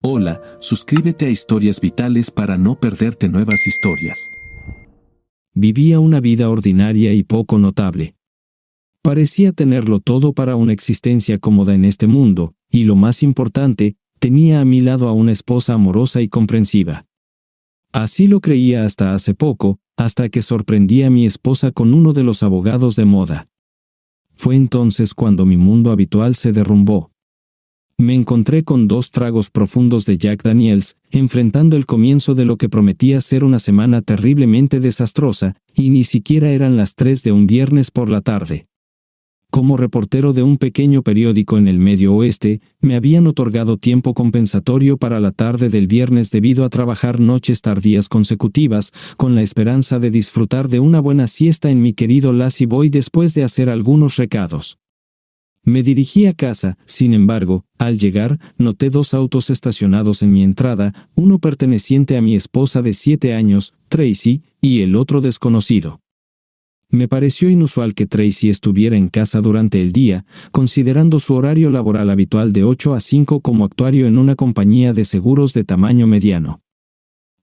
Hola, suscríbete a Historias Vitales para no perderte nuevas historias. Vivía una vida ordinaria y poco notable. Parecía tenerlo todo para una existencia cómoda en este mundo, y lo más importante, tenía a mi lado a una esposa amorosa y comprensiva. Así lo creía hasta hace poco, hasta que sorprendí a mi esposa con uno de los abogados de moda. Fue entonces cuando mi mundo habitual se derrumbó. Me encontré con 2 tragos profundos de Jack Daniels, enfrentando el comienzo de lo que prometía ser una semana terriblemente desastrosa, y ni siquiera eran las 3 de un viernes por la tarde. Como reportero de un pequeño periódico en el Medio Oeste, me habían otorgado tiempo compensatorio para la tarde del viernes debido a trabajar noches tardías consecutivas, con la esperanza de disfrutar de una buena siesta en mi querido Lazy Boy después de hacer algunos recados. Me dirigí a casa, sin embargo, al llegar, noté 2 autos estacionados en mi entrada, uno perteneciente a mi esposa de 7 años, Tracy, y el otro desconocido. Me pareció inusual que Tracy estuviera en casa durante el día, considerando su horario laboral habitual de 8 a 5 como actuario en una compañía de seguros de tamaño mediano.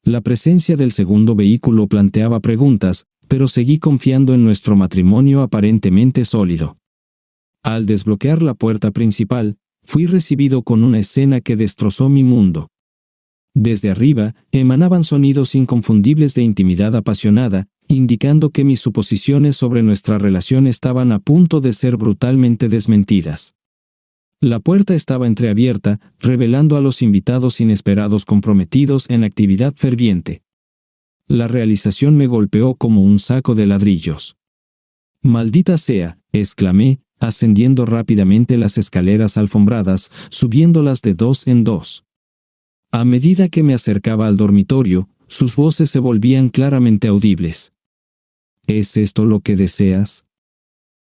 La presencia del segundo vehículo planteaba preguntas, pero seguí confiando en nuestro matrimonio aparentemente sólido. Al desbloquear la puerta principal, fui recibido con una escena que destrozó mi mundo. Desde arriba, emanaban sonidos inconfundibles de intimidad apasionada, indicando que mis suposiciones sobre nuestra relación estaban a punto de ser brutalmente desmentidas. La puerta estaba entreabierta, revelando a los invitados inesperados comprometidos en actividad ferviente. La realización me golpeó como un saco de ladrillos. «Maldita sea», exclamé, ascendiendo rápidamente las escaleras alfombradas, subiéndolas de 2 en 2. A medida que me acercaba al dormitorio, sus voces se volvían claramente audibles. ¿Es esto lo que deseas?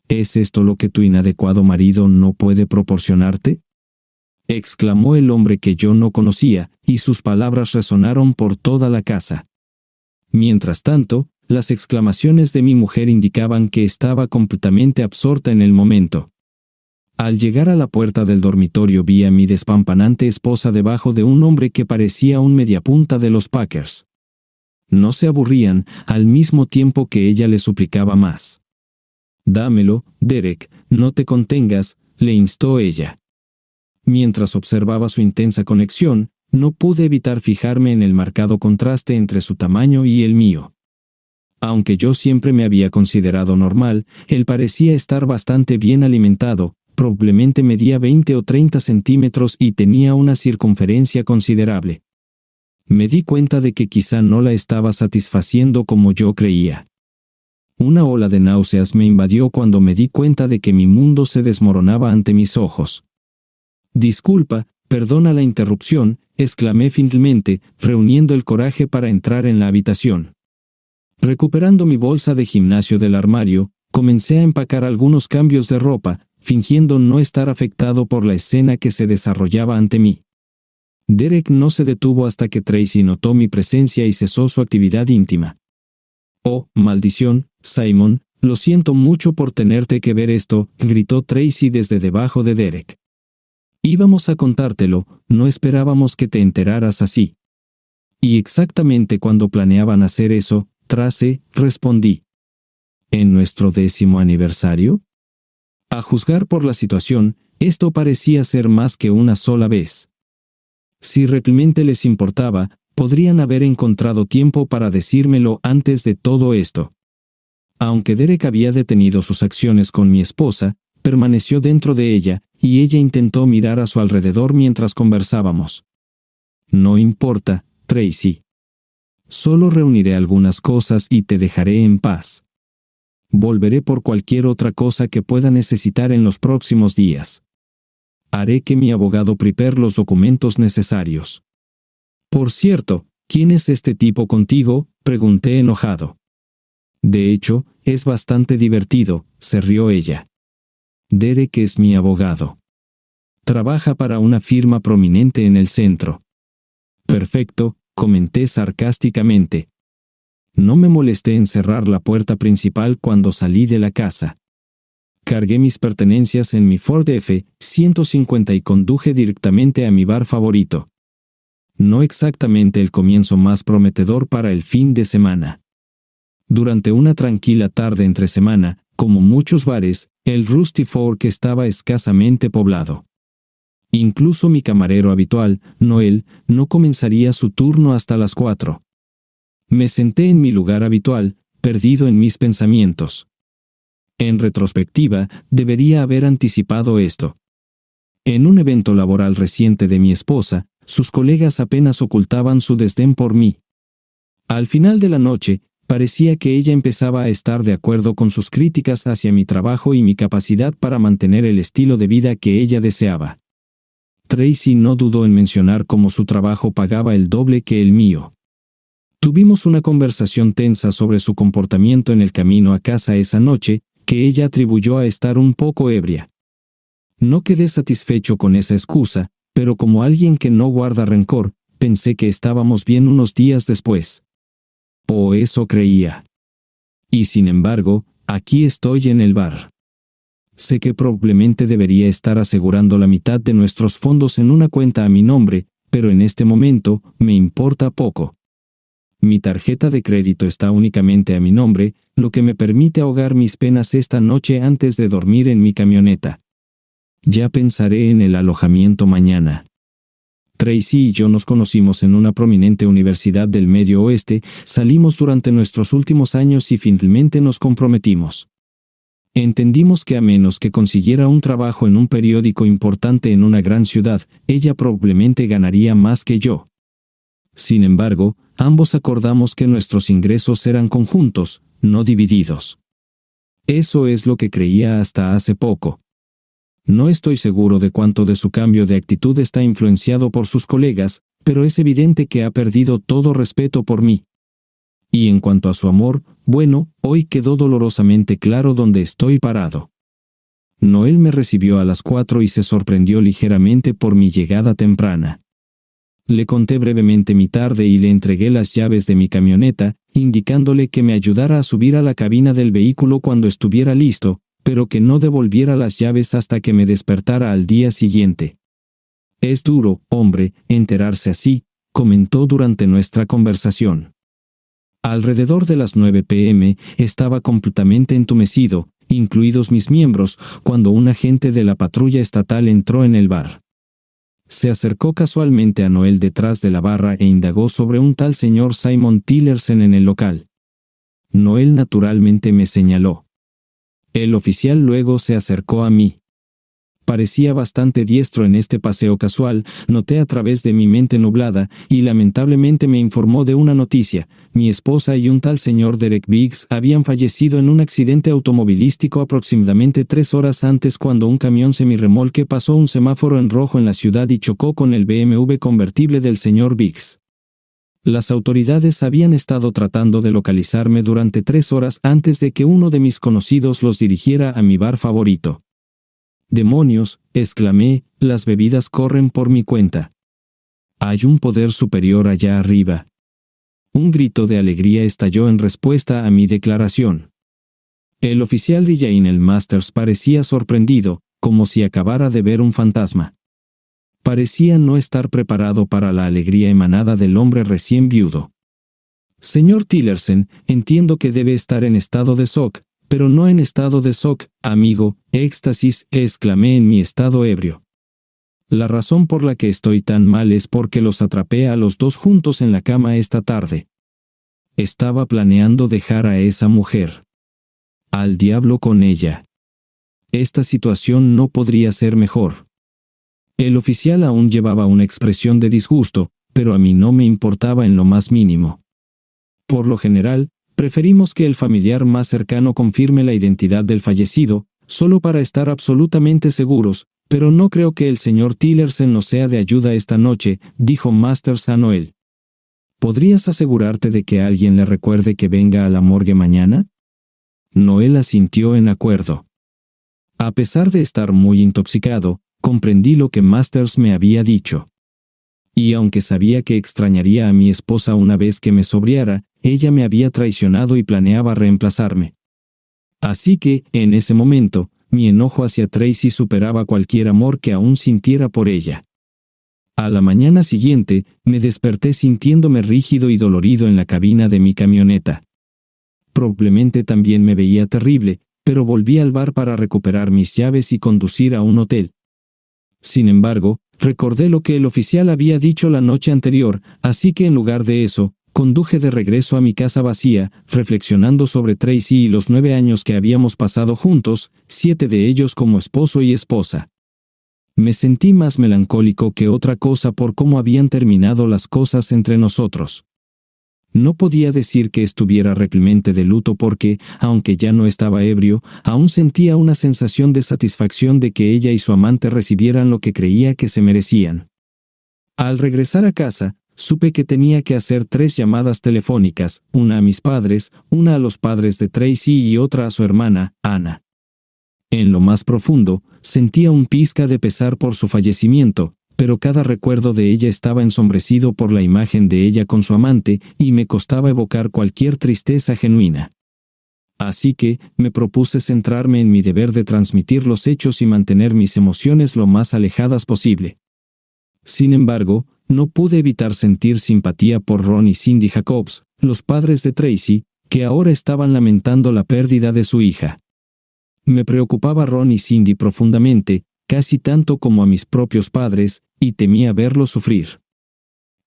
¿Es esto lo que tu inadecuado marido no puede proporcionarte?, exclamó el hombre que yo no conocía, y sus palabras resonaron por toda la casa. Mientras tanto, las exclamaciones de mi mujer indicaban que estaba completamente absorta en el momento. Al llegar a la puerta del dormitorio vi a mi despampanante esposa debajo de un hombre que parecía un mediapunta de los Packers. No se aburrían, al mismo tiempo que ella le suplicaba más. «Dámelo, Derek, no te contengas», le instó ella. Mientras observaba su intensa conexión, no pude evitar fijarme en el marcado contraste entre su tamaño y el mío. Aunque yo siempre me había considerado normal, él parecía estar bastante bien alimentado, probablemente medía 20 o 30 centímetros y tenía una circunferencia considerable. Me di cuenta de que quizá no la estaba satisfaciendo como yo creía. Una ola de náuseas me invadió cuando me di cuenta de que mi mundo se desmoronaba ante mis ojos. «Disculpa, perdona la interrupción», exclamé finalmente, reuniendo el coraje para entrar en la habitación. Recuperando mi bolsa de gimnasio del armario, comencé a empacar algunos cambios de ropa, fingiendo no estar afectado por la escena que se desarrollaba ante mí. Derek no se detuvo hasta que Tracy notó mi presencia y cesó su actividad íntima. «Oh, maldición, Simon, lo siento mucho por tenerte que ver esto», gritó Tracy desde debajo de Derek. «Íbamos a contártelo, no esperábamos que te enteraras así». «Y exactamente cuando planeaban hacer eso, Trace», respondí. «¿En nuestro 10º aniversario?» A juzgar por la situación, esto parecía ser más que una sola vez. Si realmente les importaba, podrían haber encontrado tiempo para decírmelo antes de todo esto. Aunque Derek había detenido sus acciones con mi esposa, permaneció dentro de ella, y ella intentó mirar a su alrededor mientras conversábamos. «No importa, Tracy. Solo reuniré algunas cosas y te dejaré en paz. Volveré por cualquier otra cosa que pueda necesitar en los próximos días. Haré que mi abogado prepare los documentos necesarios». «Por cierto, ¿quién es este tipo contigo?», pregunté enojado. «De hecho, es bastante divertido», se rió ella. «Derek es mi abogado. Trabaja para una firma prominente en el centro». «Perfecto», comenté sarcásticamente. No me molesté en cerrar la puerta principal cuando salí de la casa. Cargué mis pertenencias en mi Ford F-150 y conduje directamente a mi bar favorito. No exactamente el comienzo más prometedor para el fin de semana. Durante una tranquila tarde entre semana, como muchos bares, el Rusty Fork estaba escasamente poblado. Incluso mi camarero habitual, Noel, no comenzaría su turno hasta las 4. Me senté en mi lugar habitual, perdido en mis pensamientos. En retrospectiva, debería haber anticipado esto. En un evento laboral reciente de mi esposa, sus colegas apenas ocultaban su desdén por mí. Al final de la noche, parecía que ella empezaba a estar de acuerdo con sus críticas hacia mi trabajo y mi capacidad para mantener el estilo de vida que ella deseaba. Tracy no dudó en mencionar cómo su trabajo pagaba el doble que el mío. Tuvimos una conversación tensa sobre su comportamiento en el camino a casa esa noche, que ella atribuyó a estar un poco ebria. No quedé satisfecho con esa excusa, pero como alguien que no guarda rencor, pensé que estábamos bien unos días después. O eso creía. Y sin embargo, aquí estoy en el bar. Sé que probablemente debería estar asegurando la mitad de nuestros fondos en una cuenta a mi nombre, pero en este momento, me importa poco. Mi tarjeta de crédito está únicamente a mi nombre, lo que me permite ahogar mis penas esta noche antes de dormir en mi camioneta. Ya pensaré en el alojamiento mañana. Tracy y yo nos conocimos en una prominente universidad del Medio Oeste, salimos durante nuestros últimos años y finalmente nos comprometimos. Entendimos que a menos que consiguiera un trabajo en un periódico importante en una gran ciudad, ella probablemente ganaría más que yo. Sin embargo, ambos acordamos que nuestros ingresos eran conjuntos, no divididos. Eso es lo que creía hasta hace poco. No estoy seguro de cuánto de su cambio de actitud está influenciado por sus colegas, pero es evidente que ha perdido todo respeto por mí. Y en cuanto a su amor, bueno, hoy quedó dolorosamente claro dónde estoy parado. Noel me recibió a las 4 y se sorprendió ligeramente por mi llegada temprana. Le conté brevemente mi tarde y le entregué las llaves de mi camioneta, indicándole que me ayudara a subir a la cabina del vehículo cuando estuviera listo, pero que no devolviera las llaves hasta que me despertara al día siguiente. Es duro, hombre, enterarse así, comentó durante nuestra conversación. Alrededor de las 9 p.m. estaba completamente entumecido, incluidos mis miembros, cuando un agente de la patrulla estatal entró en el bar. Se acercó casualmente a Noel detrás de la barra e indagó sobre un tal señor Simon Tillerson en el local. Noel naturalmente me señaló. El oficial luego se acercó a mí. Parecía bastante diestro en este paseo casual, noté a través de mi mente nublada, y lamentablemente me informó de una noticia. Mi esposa y un tal señor Derek Biggs habían fallecido en un accidente automovilístico aproximadamente 3 horas antes cuando un camión semirremolque pasó un semáforo en rojo en la ciudad y chocó con el BMW convertible del señor Biggs. Las autoridades habían estado tratando de localizarme durante 3 horas antes de que uno de mis conocidos los dirigiera a mi bar favorito. «¡Demonios!», exclamé, «las bebidas corren por mi cuenta. Hay un poder superior allá arriba». Un grito de alegría estalló en respuesta a mi declaración. El oficial Lionel Masters parecía sorprendido, como si acabara de ver un fantasma. Parecía no estar preparado para la alegría emanada del hombre recién viudo. «Señor Tillerson, entiendo que debe estar en estado de shock, pero no en estado de shock, amigo», éxtasis, exclamé en mi estado ebrio. La razón por la que estoy tan mal es porque los atrapé a los dos juntos en la cama esta tarde. Estaba planeando dejar a esa mujer. Al diablo con ella. Esta situación no podría ser mejor. El oficial aún llevaba una expresión de disgusto, pero a mí no me importaba en lo más mínimo. Por lo general, preferimos que el familiar más cercano confirme la identidad del fallecido, solo para estar absolutamente seguros, pero no creo que el señor Tillerson nos sea de ayuda esta noche, dijo Masters a Noel. ¿Podrías asegurarte de que alguien le recuerde que venga a la morgue mañana? Noel asintió en acuerdo. A pesar de estar muy intoxicado, comprendí lo que Masters me había dicho. Y aunque sabía que extrañaría a mi esposa una vez que me sobriara, ella me había traicionado y planeaba reemplazarme. Así que, en ese momento, mi enojo hacia Tracy superaba cualquier amor que aún sintiera por ella. A la mañana siguiente, me desperté sintiéndome rígido y dolorido en la cabina de mi camioneta. Probablemente también me veía terrible, pero volví al bar para recuperar mis llaves y conducir a un hotel. Sin embargo, recordé lo que el oficial había dicho la noche anterior, así que en lugar de eso, conduje de regreso a mi casa vacía, reflexionando sobre Tracy y los 9 años que habíamos pasado juntos, 7 de ellos como esposo y esposa. Me sentí más melancólico que otra cosa por cómo habían terminado las cosas entre nosotros. No podía decir que estuviera realmente de luto porque, aunque ya no estaba ebrio, aún sentía una sensación de satisfacción de que ella y su amante recibieran lo que creía que se merecían. Al regresar a casa, supe que tenía que hacer 3 llamadas telefónicas, una a mis padres, una a los padres de Tracy y otra a su hermana, Anna. En lo más profundo, sentía un pizca de pesar por su fallecimiento, pero cada recuerdo de ella estaba ensombrecido por la imagen de ella con su amante y me costaba evocar cualquier tristeza genuina. Así que, me propuse centrarme en mi deber de transmitir los hechos y mantener mis emociones lo más alejadas posible. Sin embargo, no pude evitar sentir simpatía por Ron y Cindy Jacobs, los padres de Tracy, que ahora estaban lamentando la pérdida de su hija. Me preocupaba Ron y Cindy profundamente, casi tanto como a mis propios padres, y temía verlos sufrir.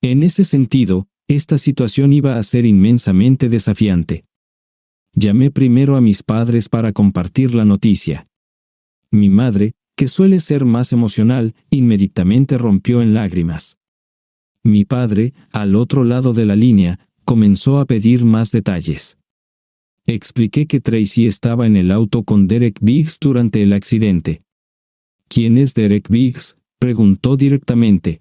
En ese sentido, esta situación iba a ser inmensamente desafiante. Llamé primero a mis padres para compartir la noticia. Mi madre, que suele ser más emocional, inmediatamente rompió en lágrimas. Mi padre, al otro lado de la línea, comenzó a pedir más detalles. Expliqué que Tracy estaba en el auto con Derek Biggs durante el accidente. ¿Quién es Derek Biggs?, preguntó directamente.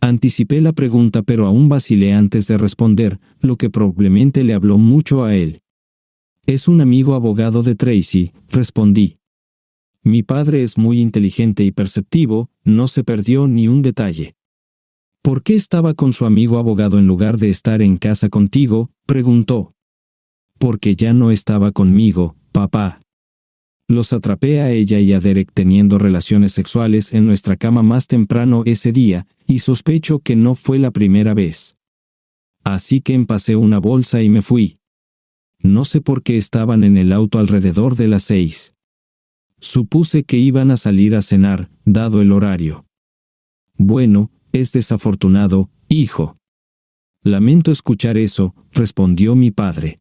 Anticipé la pregunta pero aún vacilé antes de responder, lo que probablemente le habló mucho a él. Es un amigo abogado de Tracy, respondí. Mi padre es muy inteligente y perceptivo, no se perdió ni un detalle. ¿Por qué estaba con su amigo abogado en lugar de estar en casa contigo?, preguntó. Porque ya no estaba conmigo, papá. Los atrapé a ella y a Derek teniendo relaciones sexuales en nuestra cama más temprano ese día, y sospecho que no fue la primera vez. Así que empacé una bolsa y me fui. No sé por qué estaban en el auto alrededor de las 6. Supuse que iban a salir a cenar, dado el horario. Bueno, es desafortunado, hijo. Lamento escuchar eso, respondió mi padre.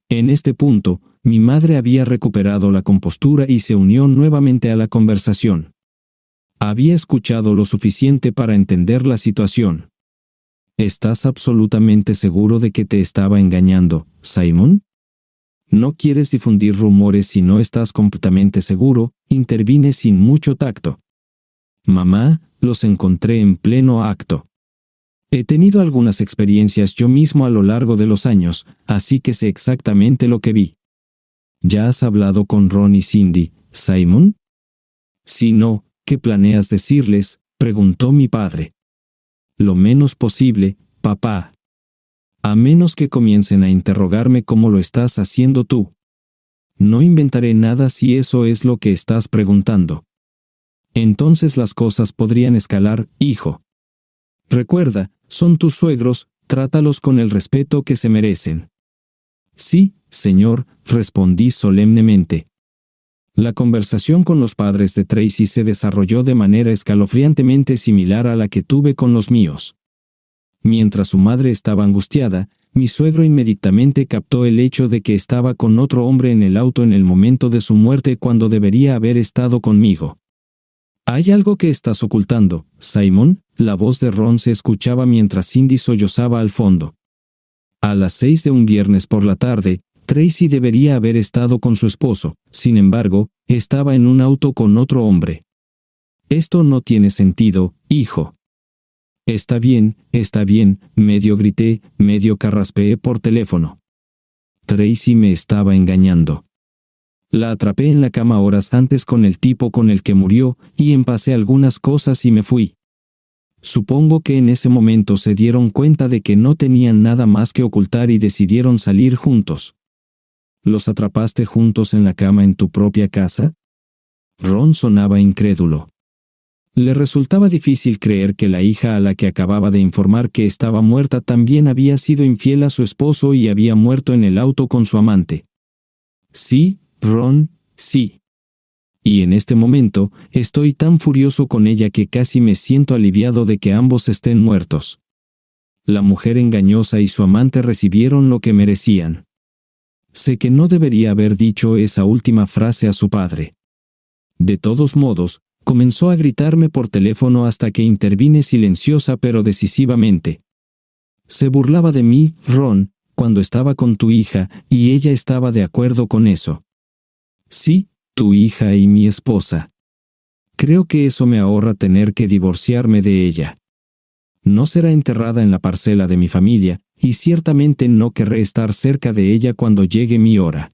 En este punto, mi madre había recuperado la compostura y se unió nuevamente a la conversación. Había escuchado lo suficiente para entender la situación. ¿Estás absolutamente seguro de que te estaba engañando, Simon? No quieres difundir rumores si no estás completamente seguro, intervine sin mucho tacto. Mamá, los encontré en pleno acto. He tenido algunas experiencias yo mismo a lo largo de los años, así que sé exactamente lo que vi. ¿Ya has hablado con Ron y Cindy, Simon? Si no, ¿qué planeas decirles?, preguntó mi padre. Lo menos posible, papá. A menos que comiencen a interrogarme como lo estás haciendo tú. No inventaré nada si eso es lo que estás preguntando. Entonces las cosas podrían escalar, hijo. Recuerda, son tus suegros, trátalos con el respeto que se merecen. Sí, señor, respondí solemnemente. La conversación con los padres de Tracy se desarrolló de manera escalofriantemente similar a la que tuve con los míos. Mientras su madre estaba angustiada, mi suegro inmediatamente captó el hecho de que estaba con otro hombre en el auto en el momento de su muerte cuando debería haber estado conmigo. ¿Hay algo que estás ocultando, Simon?, la voz de Ron se escuchaba mientras Cindy sollozaba al fondo. A las 6 de un viernes por la tarde, Tracy debería haber estado con su esposo, sin embargo, estaba en un auto con otro hombre. Esto no tiene sentido, hijo. Está bien, medio grité, medio carraspeé por teléfono. Tracy me estaba engañando. La atrapé en la cama horas antes con el tipo con el que murió, y empacé algunas cosas y me fui. Supongo que en ese momento se dieron cuenta de que no tenían nada más que ocultar y decidieron salir juntos. ¿Los atrapaste juntos en la cama en tu propia casa? Ron sonaba incrédulo. Le resultaba difícil creer que la hija a la que acababa de informar que estaba muerta también había sido infiel a su esposo y había muerto en el auto con su amante. Sí, Ron, sí. Y en este momento, estoy tan furioso con ella que casi me siento aliviado de que ambos estén muertos. La mujer engañosa y su amante recibieron lo que merecían. Sé que no debería haber dicho esa última frase a su padre. De todos modos, comenzó a gritarme por teléfono hasta que intervine silenciosa pero decisivamente. Se burlaba de mí, Ron, cuando estaba con tu hija, y ella estaba de acuerdo con eso. Sí, tu hija y mi esposa. Creo que eso me ahorra tener que divorciarme de ella. No será enterrada en la parcela de mi familia, y ciertamente no querré estar cerca de ella cuando llegue mi hora.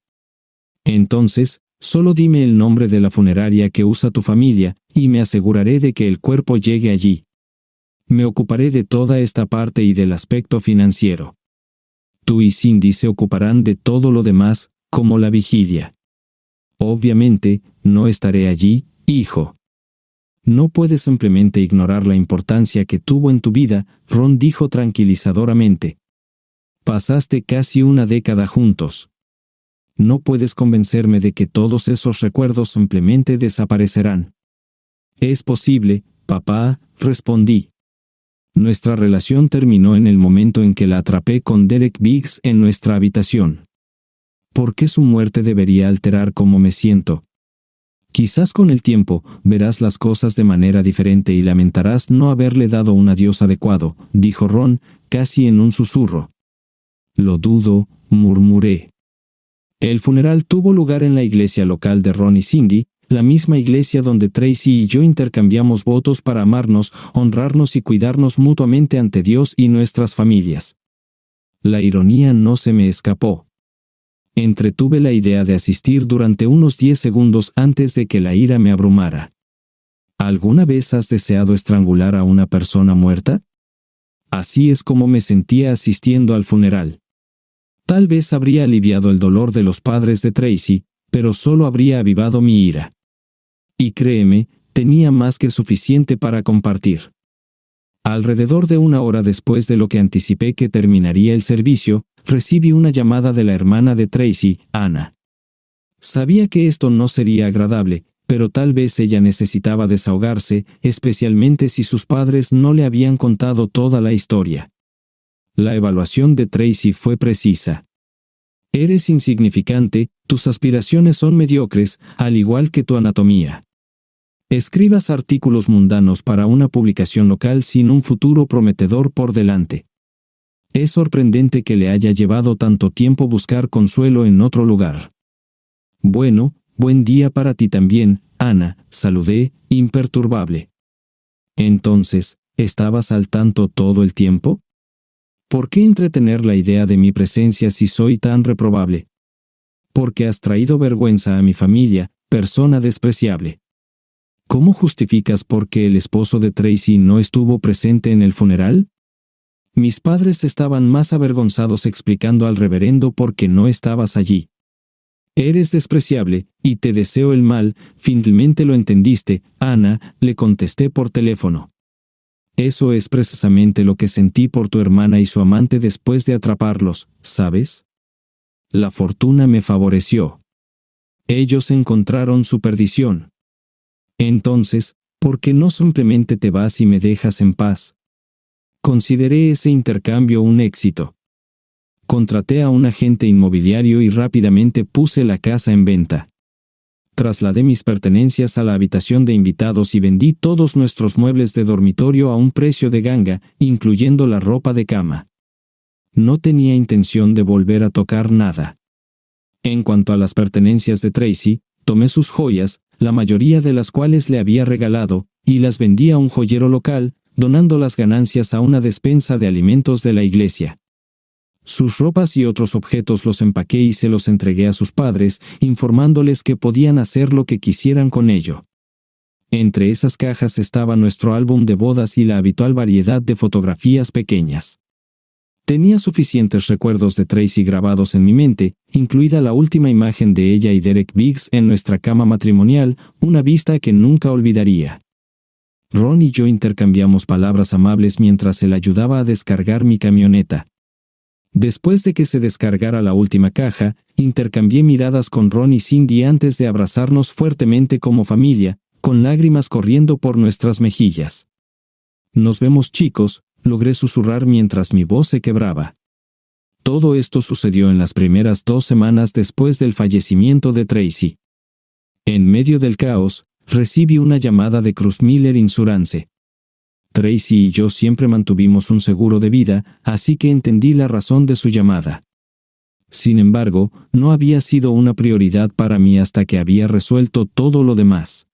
Entonces, solo dime el nombre de la funeraria que usa tu familia, y me aseguraré de que el cuerpo llegue allí. Me ocuparé de toda esta parte y del aspecto financiero. Tú y Cindy se ocuparán de todo lo demás, como la vigilia. Obviamente, no estaré allí, hijo. No puedes simplemente ignorar la importancia que tuvo en tu vida, Ron dijo tranquilizadoramente. Pasaste casi una década juntos. No puedes convencerme de que todos esos recuerdos simplemente desaparecerán. Es posible, papá, respondí. Nuestra relación terminó en el momento en que la atrapé con Derek Biggs en nuestra habitación. ¿Por qué su muerte debería alterar cómo me siento? Quizás con el tiempo, verás las cosas de manera diferente y lamentarás no haberle dado un adiós adecuado, dijo Ron, casi en un susurro. Lo dudo, murmuré. El funeral tuvo lugar en la iglesia local de Ron y Cindy, la misma iglesia donde Tracy y yo intercambiamos votos para amarnos, honrarnos y cuidarnos mutuamente ante Dios y nuestras familias. La ironía no se me escapó. Entretuve la idea de asistir durante unos 10 segundos antes de que la ira me abrumara. ¿Alguna vez has deseado estrangular a una persona muerta? Así es como me sentía asistiendo al funeral. Tal vez habría aliviado el dolor de los padres de Tracy, pero solo habría avivado mi ira. Y créeme, tenía más que suficiente para compartir. Alrededor de una hora después de lo que anticipé que terminaría el servicio, recibí una llamada de la hermana de Tracy, Anna. Sabía que esto no sería agradable, pero tal vez ella necesitaba desahogarse, especialmente si sus padres no le habían contado toda la historia. La evaluación de Tracy fue precisa. Eres insignificante, tus aspiraciones son mediocres, al igual que tu anatomía. Escribas artículos mundanos para una publicación local sin un futuro prometedor por delante. Es sorprendente que le haya llevado tanto tiempo buscar consuelo en otro lugar. Bueno, buen día para ti también, Ana, saludé, imperturbable. Entonces, ¿estabas al tanto todo el tiempo? ¿Por qué entretener la idea de mi presencia si soy tan reprobable? Porque has traído vergüenza a mi familia, persona despreciable. ¿Cómo justificas por qué el esposo de Tracy no estuvo presente en el funeral? Mis padres estaban más avergonzados explicando al reverendo por qué no estabas allí. Eres despreciable, y te deseo el mal, finalmente lo entendiste, Ana, le contesté por teléfono. Eso es precisamente lo que sentí por tu hermana y su amante después de atraparlos, ¿sabes? La fortuna me favoreció. Ellos encontraron su perdición. Entonces, ¿por qué no simplemente te vas y me dejas en paz? Consideré ese intercambio un éxito. Contraté a un agente inmobiliario y rápidamente puse la casa en venta. Trasladé mis pertenencias a la habitación de invitados y vendí todos nuestros muebles de dormitorio a un precio de ganga, incluyendo la ropa de cama. No tenía intención de volver a tocar nada. En cuanto a las pertenencias de Tracy, tomé sus joyas, la mayoría de las cuales le había regalado, y las vendí a un joyero local, donando las ganancias a una despensa de alimentos de la iglesia. Sus ropas y otros objetos los empaqué y se los entregué a sus padres, informándoles que podían hacer lo que quisieran con ello. Entre esas cajas estaba nuestro álbum de bodas y la habitual variedad de fotografías pequeñas. Tenía suficientes recuerdos de Tracy grabados en mi mente, incluida la última imagen de ella y Derek Biggs en nuestra cama matrimonial, una vista que nunca olvidaría. Ron y yo intercambiamos palabras amables mientras él ayudaba a descargar mi camioneta. Después de que se descargara la última caja, intercambié miradas con Ron y Cindy antes de abrazarnos fuertemente como familia, con lágrimas corriendo por nuestras mejillas. «Nos vemos, chicos», logré susurrar mientras mi voz se quebraba. Todo esto sucedió en las primeras 2 semanas después del fallecimiento de Tracy. En medio del caos, recibí una llamada de Cruz Miller Insurance. Tracy y yo siempre mantuvimos un seguro de vida, así que entendí la razón de su llamada. Sin embargo, no había sido una prioridad para mí hasta que había resuelto todo lo demás.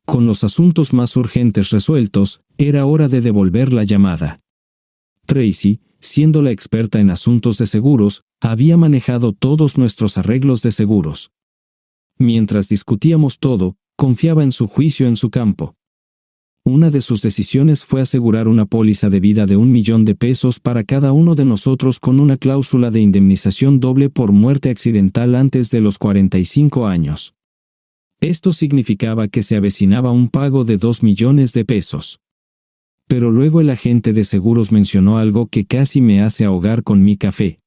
Con los asuntos más urgentes resueltos, era hora de devolver la llamada. Tracy, siendo la experta en asuntos de seguros, había manejado todos nuestros arreglos de seguros. Mientras discutíamos todo, confiaba en su juicio en su campo. Una de sus decisiones fue asegurar una póliza de vida de $1 millón para cada uno de nosotros con una cláusula de indemnización doble por muerte accidental antes de los 45 años. Esto significaba que se avecinaba un pago de $2 millones. Pero luego el agente de seguros mencionó algo que casi me hace ahogar con mi café.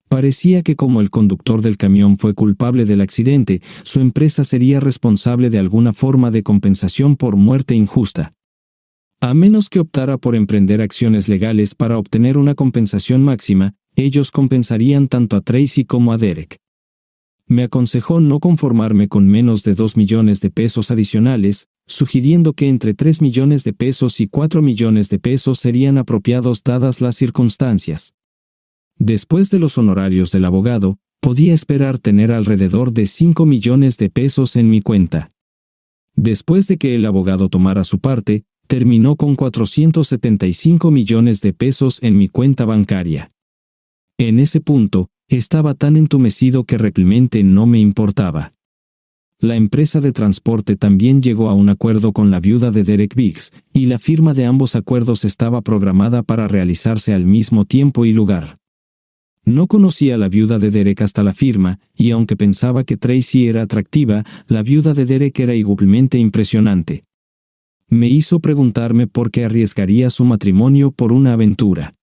Parecía que como el conductor del camión fue culpable del accidente, su empresa sería responsable de alguna forma de compensación por muerte injusta. A menos que optara por emprender acciones legales para obtener una compensación máxima, ellos compensarían tanto a Tracy como a Derek. Me aconsejó no conformarme con menos de $2 millones adicionales, sugiriendo que entre $3 millones y $4 millones serían apropiados dadas las circunstancias. Después de los honorarios del abogado, podía esperar tener alrededor de $5 millones en mi cuenta. Después de que el abogado tomara su parte, terminó con $475 millones en mi cuenta bancaria. En ese punto, estaba tan entumecido que realmente no me importaba. La empresa de transporte también llegó a un acuerdo con la viuda de Derek Biggs, y la firma de ambos acuerdos estaba programada para realizarse al mismo tiempo y lugar. No conocía a la viuda de Derek hasta la firma, y aunque pensaba que Tracy era atractiva, la viuda de Derek era igualmente impresionante. Me hizo preguntarme por qué arriesgaría su matrimonio por una aventura.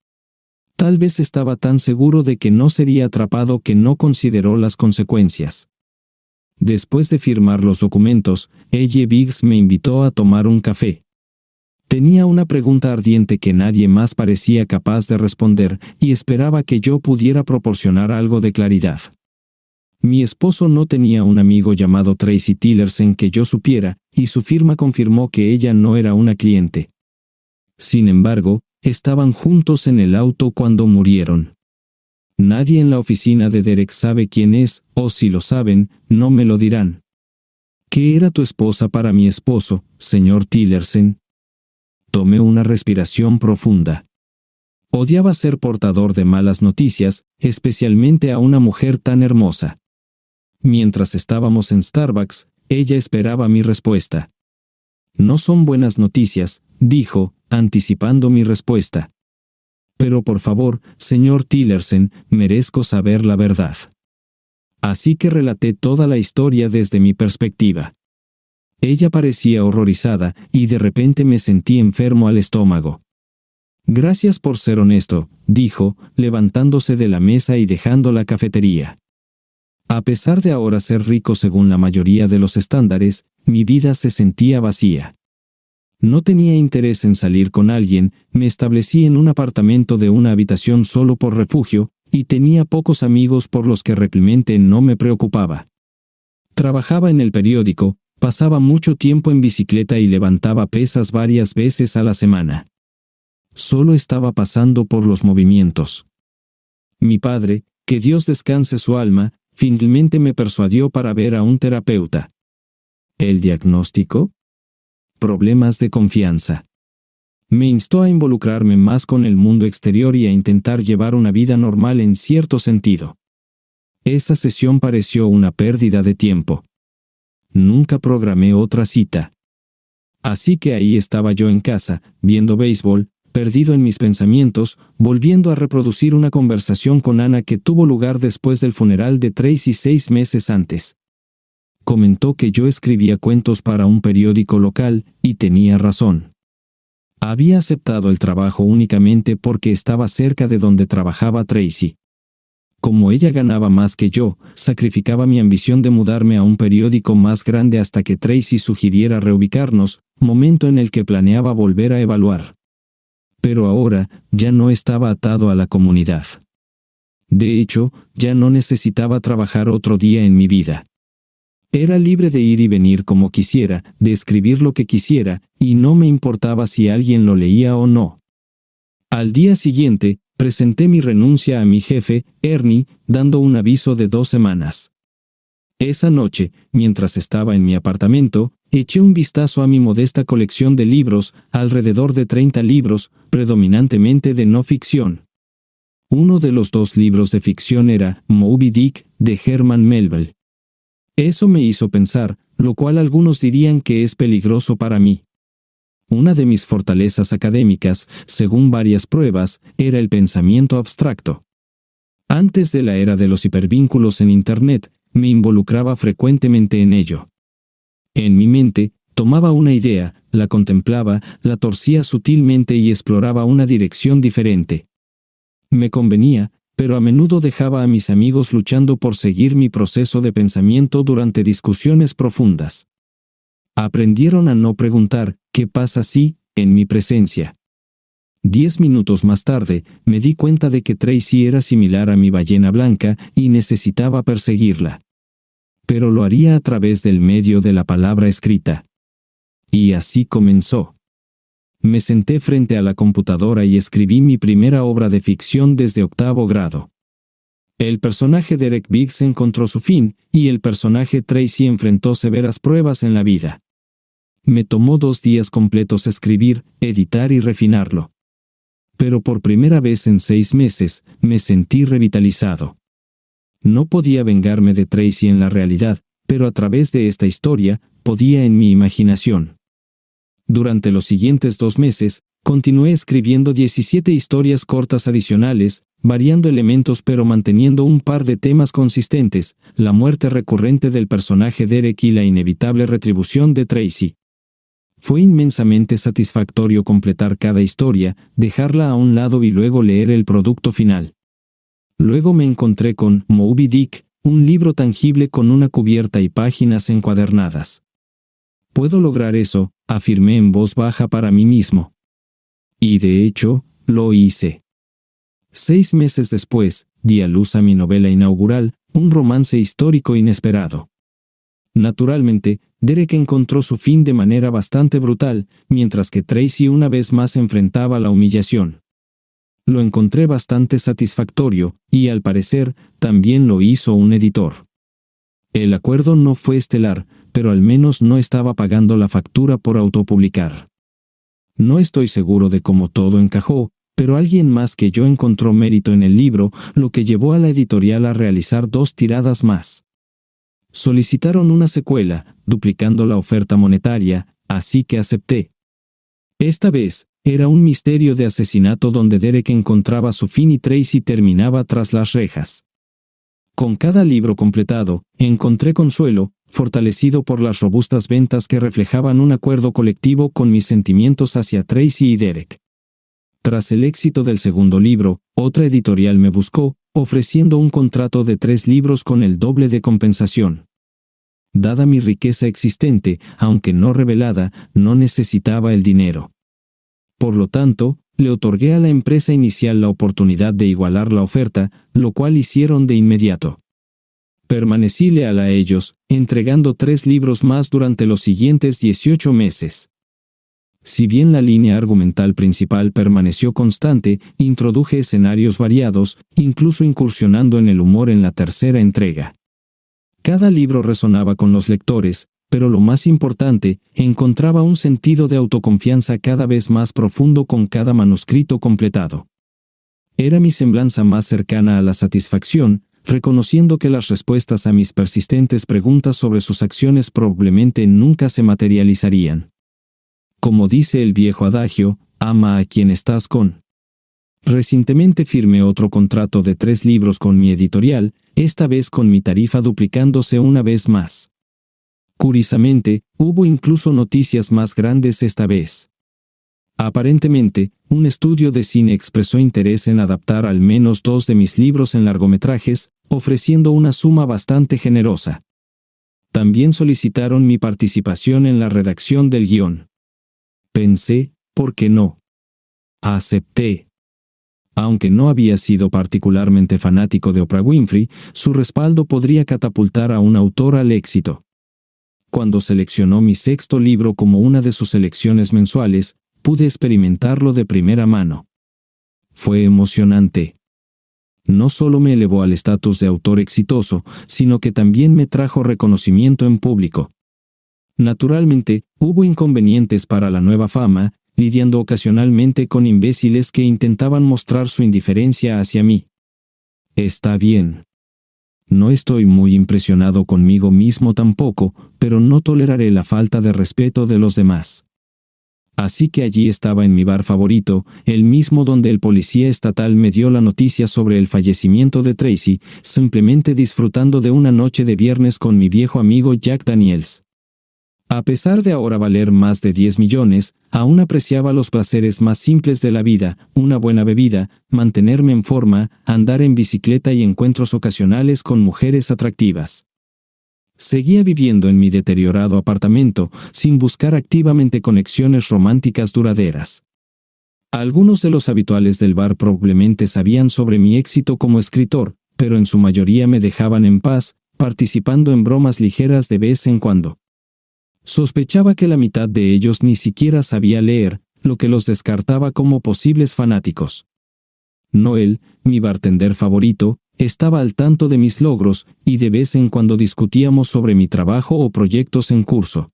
Tal vez estaba tan seguro de que no sería atrapado que no consideró las consecuencias. Después de firmar los documentos, ella Biggs me invitó a tomar un café. Tenía una pregunta ardiente que nadie más parecía capaz de responder, y esperaba que yo pudiera proporcionar algo de claridad. Mi esposo no tenía un amigo llamado Tracy Tillerson que yo supiera, y su firma confirmó que ella no era una cliente. Sin embargo, estaban juntos en el auto cuando murieron. Nadie en la oficina de Derek sabe quién es, o si lo saben, no me lo dirán. ¿Qué era tu esposa para mi esposo, señor Tillerson? Tomé una respiración profunda. Odiaba ser portador de malas noticias, especialmente a una mujer tan hermosa. Mientras estábamos en Starbucks, ella esperaba mi respuesta. No son buenas noticias, dijo, anticipando mi respuesta. Pero por favor, señor Tillerson, merezco saber la verdad. Así que relaté toda la historia desde mi perspectiva. Ella parecía horrorizada, y de repente me sentí enfermo al estómago. Gracias por ser honesto, dijo, levantándose de la mesa y dejando la cafetería. A pesar de ahora ser rico según la mayoría de los estándares, mi vida se sentía vacía. No tenía interés en salir con alguien, me establecí en un apartamento de una habitación solo por refugio, y tenía pocos amigos por los que realmente no me preocupaba. Trabajaba en el periódico, pasaba mucho tiempo en bicicleta y levantaba pesas varias veces a la semana. Solo estaba pasando por los movimientos. Mi padre, que Dios descanse su alma, finalmente me persuadió para ver a un terapeuta. ¿El diagnóstico? Problemas de confianza. Me instó a involucrarme más con el mundo exterior y a intentar llevar una vida normal en cierto sentido. Esa sesión pareció una pérdida de tiempo. Nunca programé otra cita. Así que ahí estaba yo en casa, viendo béisbol, perdido en mis pensamientos, volviendo a reproducir una conversación con Ana que tuvo lugar después del funeral de Tracy 6 meses antes. comentó que yo escribía cuentos para un periódico local, y tenía razón. Había aceptado el trabajo únicamente porque estaba cerca de donde trabajaba Tracy. Como ella ganaba más que yo, sacrificaba mi ambición de mudarme a un periódico más grande hasta que Tracy sugiriera reubicarnos, momento en el que planeaba volver a evaluar. Pero ahora, ya no estaba atado a la comunidad. De hecho, ya no necesitaba trabajar otro día en mi vida. Era libre de ir y venir como quisiera, de escribir lo que quisiera, y no me importaba si alguien lo leía o no. Al día siguiente, presenté mi renuncia a mi jefe, Ernie, dando un aviso de 2 semanas. Esa noche, mientras estaba en mi apartamento, eché un vistazo a mi modesta colección de libros, alrededor de 30 libros, predominantemente de no ficción. Uno de los 2 libros de ficción era Moby Dick, de Herman Melville. Eso me hizo pensar, lo cual algunos dirían que es peligroso para mí. Una de mis fortalezas académicas, según varias pruebas, era el pensamiento abstracto. Antes de la era de los hipervínculos en Internet, me involucraba frecuentemente en ello. En mi mente, tomaba una idea, la contemplaba, la torcía sutilmente y exploraba una dirección diferente. Me convenía, pero a menudo dejaba a mis amigos luchando por seguir mi proceso de pensamiento durante discusiones profundas. Aprendieron a no preguntar, ¿qué pasa si?, en mi presencia. 10 minutos más tarde, me di cuenta de que Tracy era similar a mi ballena blanca y necesitaba perseguirla. Pero lo haría a través del medio de la palabra escrita. Y así comenzó. Me senté frente a la computadora y escribí mi primera obra de ficción desde 8º grado. El personaje Derek Biggs encontró su fin, y el personaje Tracy enfrentó severas pruebas en la vida. Me tomó 2 días completos escribir, editar y refinarlo. Pero por primera vez en 6 meses, me sentí revitalizado. No podía vengarme de Tracy en la realidad, pero a través de esta historia, podía en mi imaginación. Durante los siguientes 2 meses, continué escribiendo 17 historias cortas adicionales, variando elementos pero manteniendo un par de temas consistentes, la muerte recurrente del personaje Derek y la inevitable retribución de Tracy. Fue inmensamente satisfactorio completar cada historia, dejarla a un lado y luego leer el producto final. Luego me encontré con Moby Dick, un libro tangible con una cubierta y páginas encuadernadas. «Puedo lograr eso», afirmé en voz baja para mí mismo. Y de hecho, lo hice. 6 meses después, di a luz a mi novela inaugural, un romance histórico inesperado. Naturalmente, Derek encontró su fin de manera bastante brutal, mientras que Tracy una vez más enfrentaba la humillación. Lo encontré bastante satisfactorio, y al parecer, también lo hizo un editor. El acuerdo no fue estelar, pero al menos no estaba pagando la factura por autopublicar. No estoy seguro de cómo todo encajó, pero alguien más que yo encontró mérito en el libro, lo que llevó a la editorial a realizar 2 tiradas más. Solicitaron una secuela, duplicando la oferta monetaria, así que acepté. Esta vez, era un misterio de asesinato donde Derek encontraba su fin y Tracy terminaba tras las rejas. Con cada libro completado, encontré consuelo, fortalecido por las robustas ventas que reflejaban un acuerdo colectivo con mis sentimientos hacia Tracy y Derek. Tras el éxito del segundo libro, otra editorial me buscó, ofreciendo un contrato de 3 libros con el doble de compensación. Dada mi riqueza existente, aunque no revelada, no necesitaba el dinero. Por lo tanto, le otorgué a la empresa inicial la oportunidad de igualar la oferta, lo cual hicieron de inmediato. Permanecí leal a ellos, entregando 3 libros más durante los siguientes 18 meses. Si bien la línea argumental principal permaneció constante, introduje escenarios variados, incluso incursionando en el humor en la tercera entrega. Cada libro resonaba con los lectores, pero lo más importante, encontraba un sentido de autoconfianza cada vez más profundo con cada manuscrito completado. Era mi semblanza más cercana a la satisfacción, reconociendo que las respuestas a mis persistentes preguntas sobre sus acciones probablemente nunca se materializarían. Como dice el viejo adagio, ama a quien estás con. Recientemente firmé otro contrato de 3 libros con mi editorial, esta vez con mi tarifa duplicándose una vez más. Curiosamente, hubo incluso noticias más grandes esta vez. Aparentemente, un estudio de cine expresó interés en adaptar al menos 2 de mis libros en largometrajes, ofreciendo una suma bastante generosa. También solicitaron mi participación en la redacción del guión. Pensé, ¿por qué no? Acepté. Aunque no había sido particularmente fanático de Oprah Winfrey, su respaldo podría catapultar a un autor al éxito. Cuando seleccionó mi 6º libro como una de sus selecciones mensuales, pude experimentarlo de primera mano. Fue emocionante. No solo me elevó al estatus de autor exitoso, sino que también me trajo reconocimiento en público. Naturalmente, hubo inconvenientes para la nueva fama, lidiando ocasionalmente con imbéciles que intentaban mostrar su indiferencia hacia mí. Está bien. No estoy muy impresionado conmigo mismo tampoco, pero no toleraré la falta de respeto de los demás. Así que allí estaba en mi bar favorito, el mismo donde el policía estatal me dio la noticia sobre el fallecimiento de Tracy, simplemente disfrutando de una noche de viernes con mi viejo amigo Jack Daniels. A pesar de ahora valer más de 10 millones, aún apreciaba los placeres más simples de la vida, una buena bebida, mantenerme en forma, andar en bicicleta y encuentros ocasionales con mujeres atractivas. Seguía viviendo en mi deteriorado apartamento, sin buscar activamente conexiones románticas duraderas. Algunos de los habituales del bar probablemente sabían sobre mi éxito como escritor, pero en su mayoría me dejaban en paz, participando en bromas ligeras de vez en cuando. Sospechaba que la mitad de ellos ni siquiera sabía leer, lo que los descartaba como posibles fanáticos. Noel, mi bartender favorito, estaba al tanto de mis logros, y de vez en cuando discutíamos sobre mi trabajo o proyectos en curso.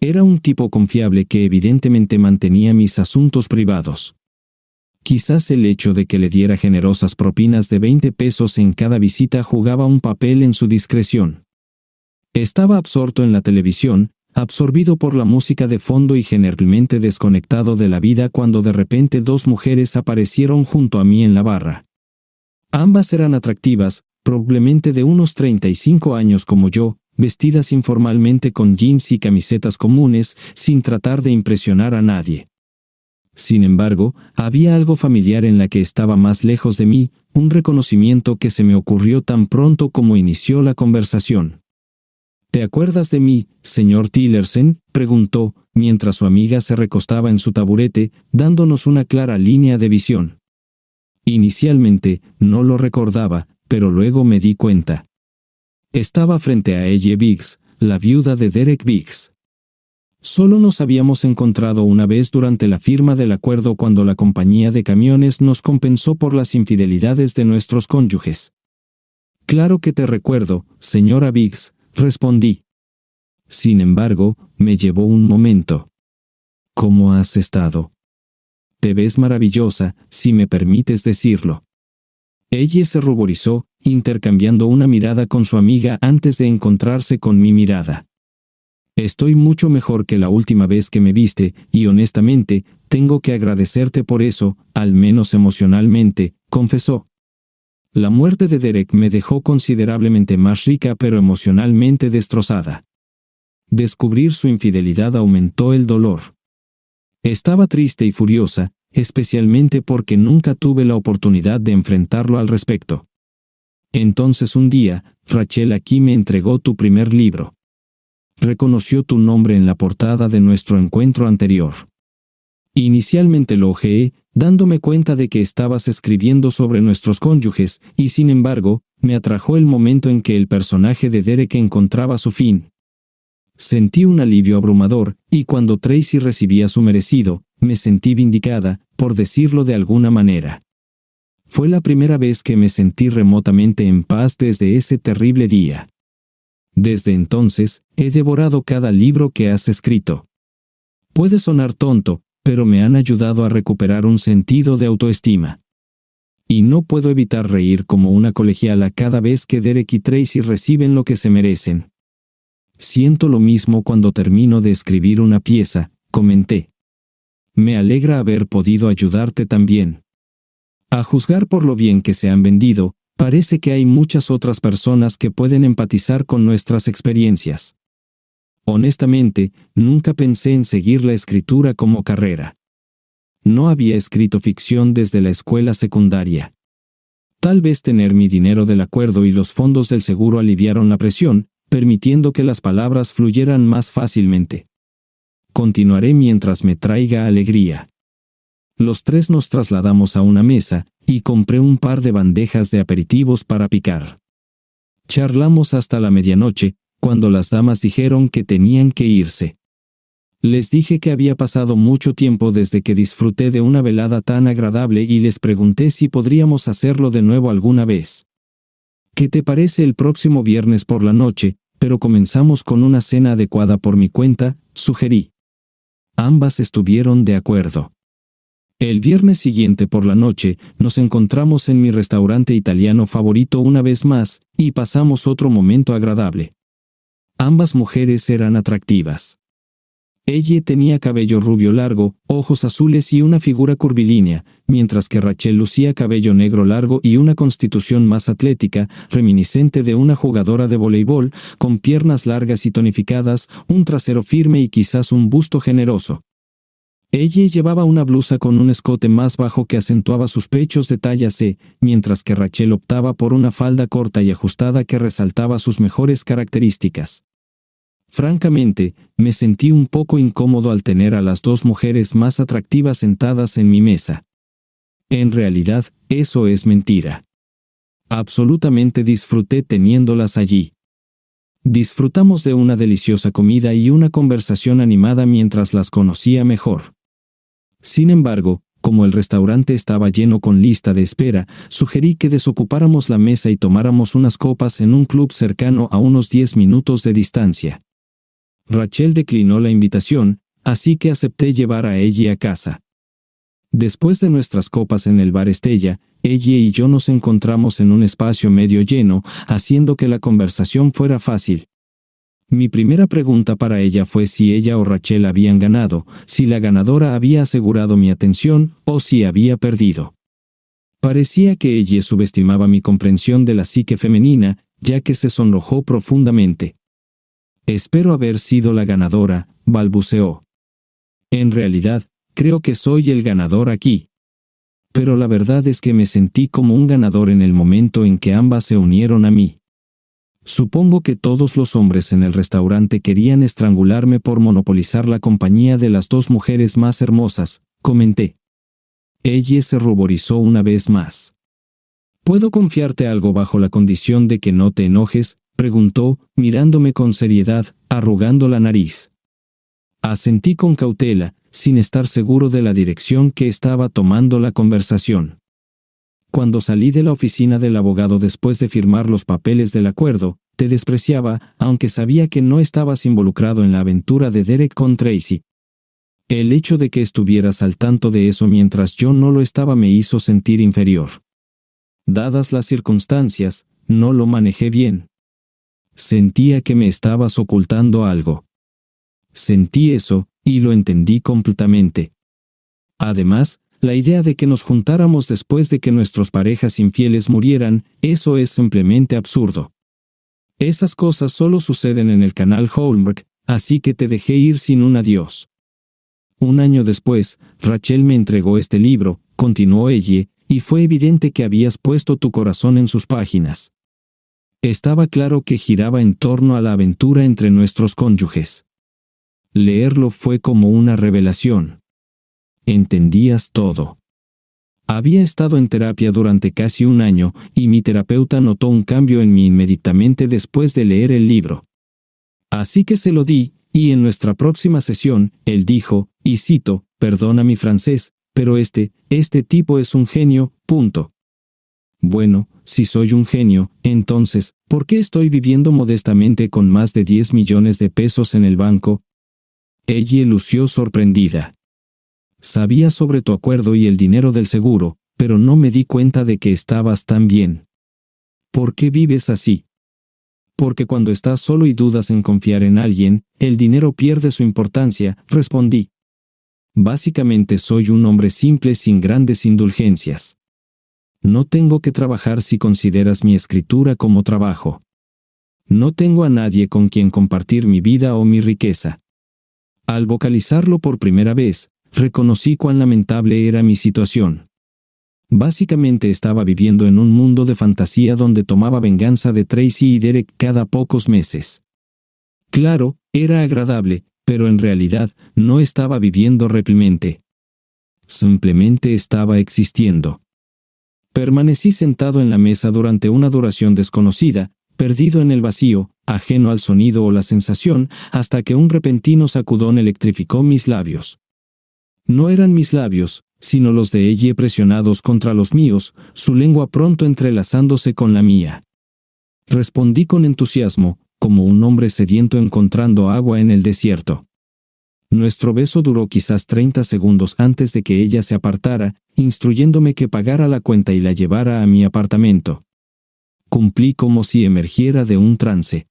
Era un tipo confiable que evidentemente mantenía mis asuntos privados. Quizás el hecho de que le diera generosas propinas de 20 pesos en cada visita jugaba un papel en su discreción. Estaba absorto en la televisión, absorbido por la música de fondo y generalmente desconectado de la vida cuando de repente 2 mujeres aparecieron junto a mí en la barra. Ambas eran atractivas, probablemente de unos 35 años como yo, vestidas informalmente con jeans y camisetas comunes, sin tratar de impresionar a nadie. Sin embargo, había algo familiar en la que estaba más lejos de mí, un reconocimiento que se me ocurrió tan pronto como inició la conversación. ¿Te acuerdas de mí, señor Tillerson?, preguntó, mientras su amiga se recostaba en su taburete, dándonos una clara línea de visión. Inicialmente, no lo recordaba, pero luego me di cuenta. Estaba frente a ella Biggs, la viuda de Derek Biggs. Solo nos habíamos encontrado una vez durante la firma del acuerdo cuando la compañía de camiones nos compensó por las infidelidades de nuestros cónyuges. Claro que te recuerdo, señora Biggs, respondí. Sin embargo, me llevó un momento. ¿Cómo has estado? Te ves maravillosa, si me permites decirlo. Ella se ruborizó, intercambiando una mirada con su amiga antes de encontrarse con mi mirada. Estoy mucho mejor que la última vez que me viste, y honestamente, tengo que agradecerte por eso, al menos emocionalmente, confesó. La muerte de Derek me dejó considerablemente más rica pero emocionalmente destrozada. Descubrir su infidelidad aumentó el dolor. Estaba triste y furiosa, especialmente porque nunca tuve la oportunidad de enfrentarlo al respecto. Entonces un día, Rachel aquí me entregó tu primer libro. Reconoció tu nombre en la portada de nuestro encuentro anterior. Inicialmente lo ojeé, dándome cuenta de que estabas escribiendo sobre nuestros cónyuges, y sin embargo, me atrajo el momento en que el personaje de Derek encontraba su fin. Sentí un alivio abrumador, y cuando Tracy recibía su merecido, me sentí vindicada, por decirlo de alguna manera. Fue la primera vez que me sentí remotamente en paz desde ese terrible día. Desde entonces, he devorado cada libro que has escrito. Puede sonar tonto, pero me han ayudado a recuperar un sentido de autoestima. Y no puedo evitar reír como una colegiala cada vez que Derek y Tracy reciben lo que se merecen. Siento lo mismo cuando termino de escribir una pieza, comenté. Me alegra haber podido ayudarte también. A juzgar por lo bien que se han vendido, parece que hay muchas otras personas que pueden empatizar con nuestras experiencias. Honestamente, nunca pensé en seguir la escritura como carrera. No había escrito ficción desde la escuela secundaria. Tal vez tener mi dinero del acuerdo y los fondos del seguro aliviaron la presión, permitiendo que las palabras fluyeran más fácilmente. Continuaré mientras me traiga alegría. Los tres nos trasladamos a una mesa, y compré un par de bandejas de aperitivos para picar. Charlamos hasta la medianoche, cuando las damas dijeron que tenían que irse. Les dije que había pasado mucho tiempo desde que disfruté de una velada tan agradable y les pregunté si podríamos hacerlo de nuevo alguna vez. ¿Qué te parece el próximo viernes por la noche, pero comenzamos con una cena adecuada por mi cuenta?, sugerí. Ambas estuvieron de acuerdo. El viernes siguiente por la noche, nos encontramos en mi restaurante italiano favorito una vez más, y pasamos otro momento agradable. Ambas mujeres eran atractivas. Ella tenía cabello rubio largo, ojos azules y una figura curvilínea, mientras que Rachel lucía cabello negro largo y una constitución más atlética, reminiscente de una jugadora de voleibol, con piernas largas y tonificadas, un trasero firme y quizás un busto generoso. Ella llevaba una blusa con un escote más bajo que acentuaba sus pechos de talla C, mientras que Rachel optaba por una falda corta y ajustada que resaltaba sus mejores características. Francamente, me sentí un poco incómodo al tener a las dos mujeres más atractivas sentadas en mi mesa. En realidad, eso es mentira. Absolutamente disfruté teniéndolas allí. Disfrutamos de una deliciosa comida y una conversación animada mientras las conocía mejor. Sin embargo, como el restaurante estaba lleno con lista de espera, sugerí que desocupáramos la mesa y tomáramos unas copas en un club cercano a unos 10 minutos de distancia. Rachel declinó la invitación, así que acepté llevar a ella a casa. Después de nuestras copas en el bar Estella, ella y yo nos encontramos en un espacio medio lleno, haciendo que la conversación fuera fácil. Mi primera pregunta para ella fue si ella o Rachel habían ganado, si la ganadora había asegurado mi atención o si había perdido. Parecía que ella subestimaba mi comprensión de la psique femenina, ya que se sonrojó profundamente. Espero haber sido la ganadora, balbuceó. En realidad, creo que soy el ganador aquí. Pero la verdad es que me sentí como un ganador en el momento en que ambas se unieron a mí. Supongo que todos los hombres en el restaurante querían estrangularme por monopolizar la compañía de las dos mujeres más hermosas, comenté. Ella se ruborizó una vez más. ¿Puedo confiarte algo bajo la condición de que no te enojes?, preguntó, mirándome con seriedad, arrugando la nariz. Asentí con cautela, sin estar seguro de la dirección que estaba tomando la conversación. Cuando salí de la oficina del abogado después de firmar los papeles del acuerdo, te despreciaba, aunque sabía que no estabas involucrado en la aventura de Derek con Tracy. El hecho de que estuvieras al tanto de eso mientras yo no lo estaba me hizo sentir inferior. Dadas las circunstancias, no lo manejé bien. Sentía que me estabas ocultando algo. Sentí eso, y lo entendí completamente. Además, la idea de que nos juntáramos después de que nuestras parejas infieles murieran, eso es simplemente absurdo. Esas cosas solo suceden en el canal Hallmark, así que te dejé ir sin un adiós. Un año después, Rachel me entregó este libro, continuó ella, y fue evidente que habías puesto tu corazón en sus páginas. Estaba claro que giraba en torno a la aventura entre nuestros cónyuges. Leerlo fue como una revelación. Entendías todo. Había estado en terapia durante casi un año, y mi terapeuta notó un cambio en mí inmediatamente después de leer el libro. Así que se lo di, y en nuestra próxima sesión, él dijo, y cito, perdona mi francés, pero este tipo es un genio, punto. Bueno, si soy un genio, entonces, ¿por qué estoy viviendo modestamente con más de 10 millones de pesos en el banco? Ella lució sorprendida. Sabía sobre tu acuerdo y el dinero del seguro, pero no me di cuenta de que estabas tan bien. ¿Por qué vives así? Porque cuando estás solo y dudas en confiar en alguien, el dinero pierde su importancia, respondí. Básicamente soy un hombre simple sin grandes indulgencias. No tengo que trabajar si consideras mi escritura como trabajo. No tengo a nadie con quien compartir mi vida o mi riqueza. Al vocalizarlo por primera vez, reconocí cuán lamentable era mi situación. Básicamente estaba viviendo en un mundo de fantasía donde tomaba venganza de Tracy y Derek cada pocos meses. Claro, era agradable, pero en realidad no estaba viviendo realmente. Simplemente estaba existiendo. Permanecí sentado en la mesa durante una duración desconocida, perdido en el vacío, ajeno al sonido o la sensación, hasta que un repentino sacudón electrificó mis labios. No eran mis labios, sino los de ella presionados contra los míos, su lengua pronto entrelazándose con la mía. Respondí con entusiasmo, como un hombre sediento encontrando agua en el desierto. Nuestro beso duró quizás 30 segundos antes de que ella se apartara, instruyéndome que pagara la cuenta y la llevara a mi apartamento. Cumplí como si emergiera de un trance.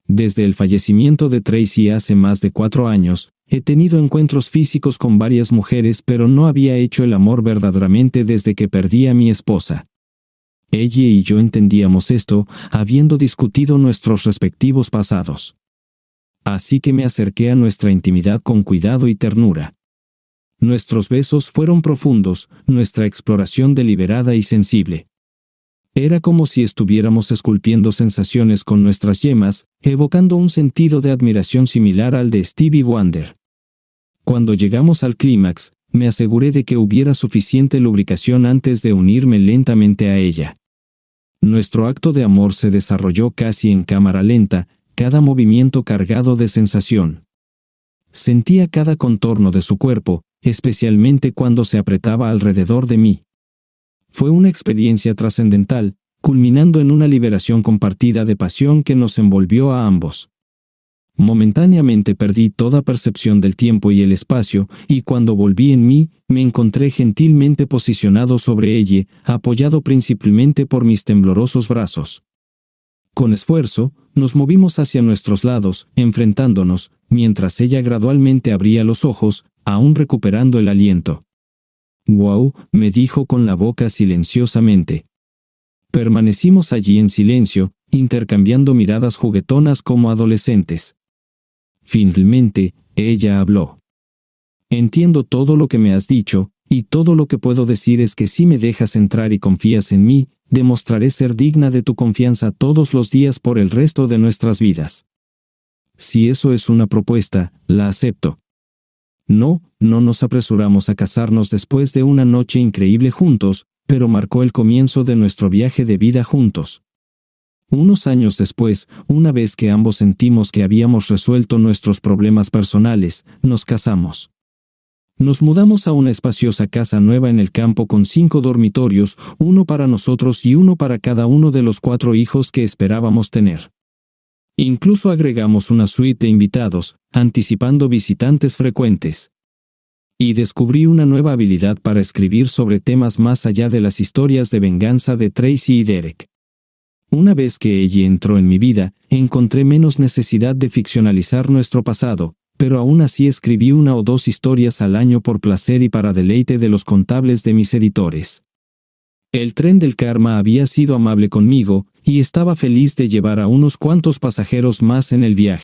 Desde el fallecimiento de Tracy hace más de 4 años, he tenido encuentros físicos con varias mujeres, pero no había hecho el amor verdaderamente desde que perdí a mi esposa. Ella y yo entendíamos esto, habiendo discutido nuestros respectivos pasados. Así que me acerqué a nuestra intimidad con cuidado y ternura. Nuestros besos fueron profundos, nuestra exploración deliberada y sensible. Era como si estuviéramos esculpiendo sensaciones con nuestras yemas, evocando un sentido de admiración similar al de Stevie Wonder. Cuando llegamos al clímax, me aseguré de que hubiera suficiente lubricación antes de unirme lentamente a ella. Nuestro acto de amor se desarrolló casi en cámara lenta, cada movimiento cargado de sensación. Sentía cada contorno de su cuerpo, especialmente cuando se apretaba alrededor de mí. Fue una experiencia trascendental, culminando en una liberación compartida de pasión que nos envolvió a ambos. Momentáneamente perdí toda percepción del tiempo y el espacio, y cuando volví en mí, me encontré gentilmente posicionado sobre ella, apoyado principalmente por mis temblorosos brazos. Con esfuerzo, nos movimos hacia nuestros lados, enfrentándonos, mientras ella gradualmente abría los ojos, aún recuperando el aliento. «Wow», me dijo con la boca silenciosamente. Permanecimos allí en silencio, intercambiando miradas juguetonas como adolescentes. Finalmente, ella habló. «Entiendo todo lo que me has dicho, y todo lo que puedo decir es que si me dejas entrar y confías en mí, demostraré ser digna de tu confianza todos los días por el resto de nuestras vidas. Si eso es una propuesta, la acepto». No nos apresuramos a casarnos después de una noche increíble juntos, pero marcó el comienzo de nuestro viaje de vida juntos. Unos años después, una vez que ambos sentimos que habíamos resuelto nuestros problemas personales, nos casamos. Nos mudamos a una espaciosa casa nueva en el campo con 5 dormitorios, uno para nosotros y uno para cada uno de los 4 hijos que esperábamos tener. Incluso agregamos una suite de invitados, anticipando visitantes frecuentes. Y descubrí una nueva habilidad para escribir sobre temas más allá de las historias de venganza de Tracy y Derek. Una vez que ella entró en mi vida, encontré menos necesidad de ficcionalizar nuestro pasado, pero aún así escribí 1 o 2 historias al año por placer y para deleite de los contables de mis editores. El tren del karma había sido amable conmigo, y estaba feliz de llevar a unos cuantos pasajeros más en el viaje.